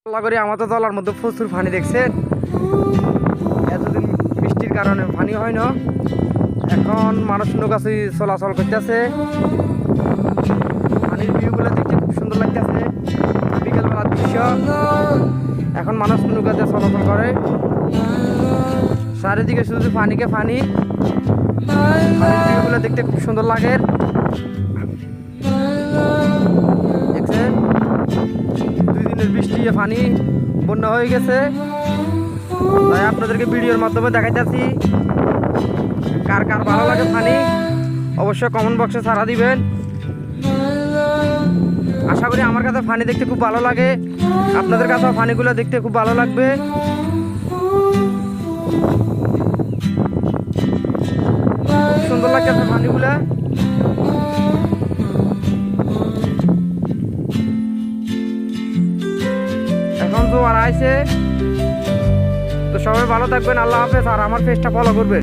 আল্লাহ করি আমার তো জলার মধ্যে প্রচুর পানি দেখছেন। এতদিন বৃষ্টির কারণে পানি হয় না, এখন মানুষ নৌকাছে চলাচল করতেছে। পানির ভিউগুলো দেখতে খুব সুন্দর লাগতেছে, বিকেলবেলার দৃশ্য। এখন মানুষ নৌকাতে চলাচল করে, চারিদিকে শুধু পানিকে পানি। পানির ভিউগুলো দেখতে খুব সুন্দর লাগে। দেখছেন 2 দিনের বৃষ্টি পানি বন্যা হয়ে গেছে, তাই আপনাদেরকে ভিডিওর মাধ্যমে দেখাইতেছি। কার কার ভালো লাগে পানি অবশ্যই কমেন্ট বক্সে ছাড়া দিবেন। আশা করি আমার কাছে পানি দেখতে খুব ভালো লাগে, আপনাদের কাছেও পানিগুলো দেখতে খুব ভালো লাগবে। খুব সুন্দর লাগতেছে পানিগুলা। এখন তো আর আইছে, তো সবাই ভালো থাকবেন, আল্লাহ হাফেজ। আর আমার পেজটা ফলো করবেন।